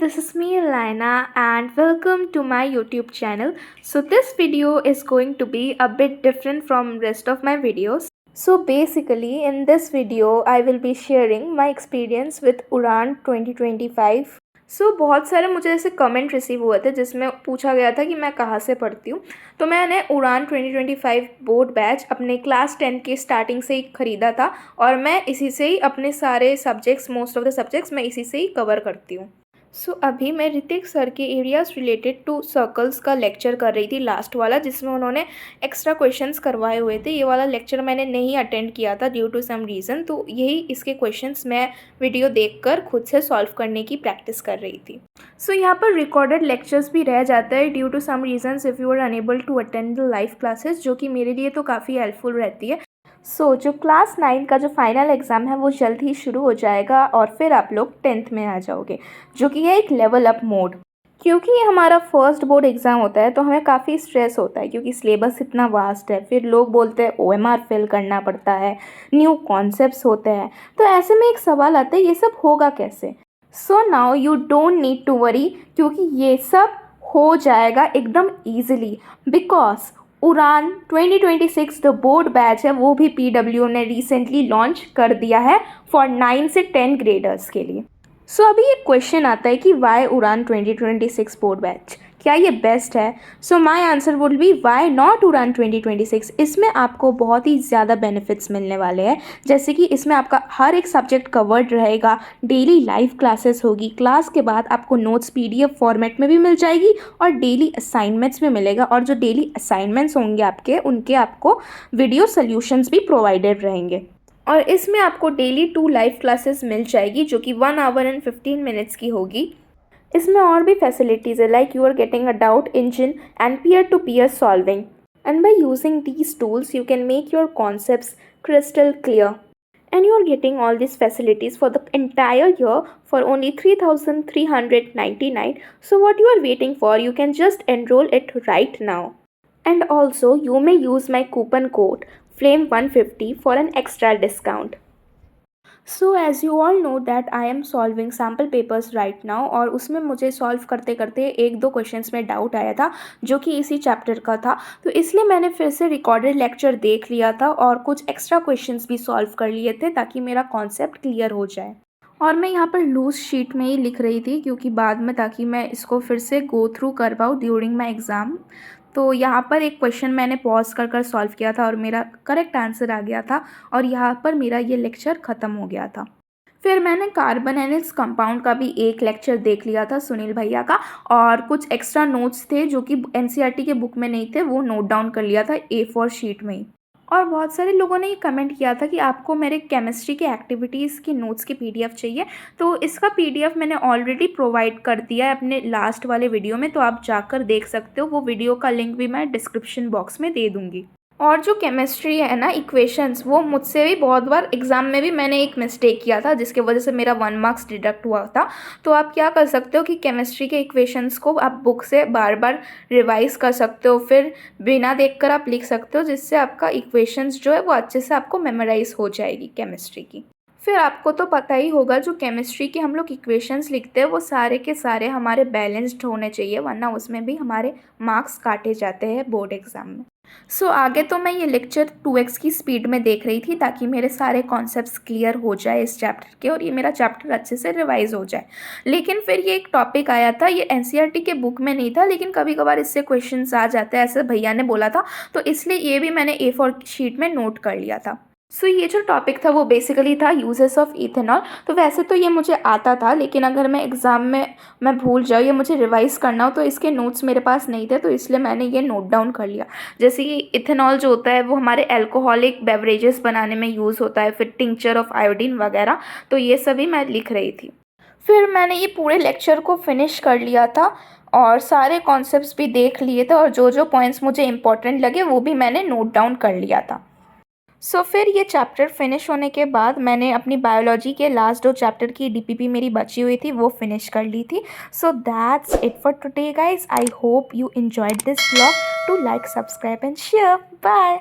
this is me Elena and welcome to my YouTube channel. So this video is going to be a bit different from rest of my videos. So basically in this video I will be sharing my experience with उड़ान 2025. बहुत सारे मुझे ऐसे comment receive हुए थे जिसमें पूछा गया था कि मैं कहाँ से पढ़ती हूँ। तो मैंने उड़ान 2025 बोर्ड बैच अपने क्लास 10 की स्टार्टिंग से ही ख़रीदा था और मैं इसी से ही अपने सारे subjects most of the subjects मैं इसी से ही कवर करती हूँ। अभी मैं ऋतिक सर के एरियाज़ रिलेटेड टू सर्कल्स का लेक्चर कर रही थी, लास्ट वाला, जिसमें उन्होंने एक्स्ट्रा क्वेश्चंस करवाए हुए थे। ये वाला लेक्चर मैंने नहीं अटेंड किया था ड्यू टू सम रीज़न, तो यही इसके क्वेश्चंस मैं वीडियो देखकर खुद से सॉल्व करने की प्रैक्टिस कर रही थी। यहाँ पर रिकॉर्डेड लेक्चर्स भी रह जाता है due to some reasons if you are unable to attend the live classes, जो कि मेरे लिए तो काफ़ी हेल्पफुल रहती है। जो क्लास 9 का जो फाइनल एग्ज़ाम है वो जल्द ही शुरू हो जाएगा और फिर आप लोग 10th में आ जाओगे, जो कि है एक लेवल अप मोड। क्योंकि ये हमारा फर्स्ट बोर्ड एग्ज़ाम होता है तो हमें काफ़ी स्ट्रेस होता है क्योंकि सिलेबस इतना वास्ट है। फिर लोग बोलते हैं OMR फिल करना पड़ता है, न्यू कॉन्सेप्ट्स होते हैं। तो ऐसे में एक सवाल आता है, ये सब होगा कैसे? Now you don't need to worry, क्योंकि ये सब हो जाएगा एकदम ईजिली, बिकॉज उड़ान 2026 जो बोर्ड बैच है वो भी PW ने रिसेंटली लॉन्च कर दिया है फॉर 9 से 10 ग्रेडर्स के लिए। अभी एक क्वेश्चन आता है कि वाई उड़ान 2026 बोर्ड बैच, क्या ये बेस्ट है? My answer would be why not Udaan 2026। इसमें आपको बहुत ही ज़्यादा बेनिफिट्स मिलने वाले हैं, जैसे कि इसमें आपका हर एक सब्जेक्ट कवर्ड रहेगा, डेली लाइव क्लासेस होगी, क्लास के बाद आपको नोट्स PDF फॉर्मेट में भी मिल जाएगी और डेली असाइनमेंट्स भी मिलेगा। और जो डेली असाइनमेंट्स होंगे आपके, उनके आपको वीडियो सोल्यूशंस भी प्रोवाइडेड रहेंगे। और इसमें आपको डेली 2 लाइव क्लासेस मिल जाएगी जो कि 1 आवर एंड 15 मिनट्स की होगी। इसमें और भी फैसिलिटीज़ है, like you are getting a doubt engine and peer to peer solving, and by using these tools you can make your concepts crystal clear. And you are getting all these facilities for the entire year for only 3,399. So what you are waiting for? You can just enroll it right now. And also you may use my coupon code FLAME150 for an extra discount. As you all know that I am solving sample papers right now, और उसमें मुझे solve करते करते 1-2 questions में doubt आया था जो कि इसी चैप्टर का था, तो इसलिए मैंने फिर से रिकॉर्डेड लेक्चर देख लिया था और कुछ एक्स्ट्रा क्वेश्चंस भी सॉल्व कर लिए थे ताकि मेरा कॉन्सेप्ट क्लियर हो जाए। और मैं यहाँ पर लूज शीट में ही लिख रही थी क्योंकि बाद में, ताकि मैं इसको फिर से गो थ्रू कर पाऊँ ड्यूरिंग माई एग्ज़ाम। तो यहाँ पर एक क्वेश्चन मैंने पॉज कर सॉल्व किया था और मेरा करेक्ट आंसर आ गया था और यहाँ पर मेरा ये लेक्चर ख़त्म हो गया था। फिर मैंने कार्बन एंड इट्स कंपाउंड का भी एक लेक्चर देख लिया था सुनील भैया का, और कुछ एक्स्ट्रा नोट्स थे जो कि NCERT के बुक में नहीं थे, वो नोट डाउन कर लिया था A4 शीट में ही। और बहुत सारे लोगों ने ये कमेंट किया था कि आपको मेरे केमिस्ट्री के एक्टिविटीज़ की नोट्स की PDF चाहिए, तो इसका PDF मैंने ऑलरेडी प्रोवाइड कर दिया है अपने लास्ट वाले वीडियो में, तो आप जाकर देख सकते हो। वो वीडियो का लिंक भी मैं डिस्क्रिप्शन बॉक्स में दे दूँगी। और जो केमिस्ट्री है ना, इक्वेशंस, वो मुझसे भी बहुत बार एग्ज़ाम में भी मैंने एक मिस्टेक किया था जिसके वजह से मेरा 1 मार्क्स डिडक्ट हुआ था। तो आप क्या कर सकते हो कि केमिस्ट्री के इक्वेशंस को आप बुक से बार बार रिवाइज कर सकते हो, फिर बिना देखकर आप लिख सकते हो, जिससे आपका इक्वेशंस जो है वो अच्छे से आपको मेमोराइज हो जाएगी केमिस्ट्री की। फिर आपको तो पता ही होगा जो केमिस्ट्री के हम लोग इक्वेशंस लिखते हैं वो सारे के सारे हमारे बैलेंस्ड होने चाहिए, वरना उसमें भी हमारे मार्क्स काटे जाते हैं बोर्ड एग्ज़ाम में। आगे तो मैं ये लेक्चर 2x की स्पीड में देख रही थी ताकि मेरे सारे कॉन्सेप्ट्स क्लियर हो जाए इस चैप्टर के और ये मेरा चैप्टर अच्छे से रिवाइज हो जाए। लेकिन फिर ये एक टॉपिक आया था, ये NCERT के बुक में नहीं था, लेकिन कभी कभार इससे क्वेश्चंस आ जाते हैं, ऐसे भैया ने बोला था, तो इसलिए ये भी मैंने A4 शीट में नोट कर लिया था। ये जो टॉपिक था वो बेसिकली था यूजेस ऑफ इथेनॉल। तो वैसे तो ये मुझे आता था, लेकिन अगर मैं एग्ज़ाम में मैं भूल जाऊँ या मुझे रिवाइज़ करना हो तो इसके नोट्स मेरे पास नहीं थे, तो इसलिए मैंने ये नोट डाउन कर लिया। जैसे कि इथेनॉल जो होता है वो हमारे अल्कोहलिक बेवरेजेस बनाने में यूज़ होता है, फिर टिंक्चर ऑफ आयोडीन वगैरह, तो ये सभी मैं लिख रही थी। फिर मैंने ये पूरे लेक्चर को फिनिश कर लिया था और सारे कॉन्सेप्ट्स भी देख लिए थे और जो जो पॉइंट्स मुझे इंपॉर्टेंट लगे वो भी मैंने नोट डाउन कर लिया था। फिर ये चैप्टर फिनिश होने के बाद मैंने अपनी बायोलॉजी के लास्ट 2 चैप्टर की DPP मेरी बची हुई थी वो फिनिश कर ली थी। That's it for today guys. I hope you enjoyed this vlog. Do like, subscribe and share. Bye.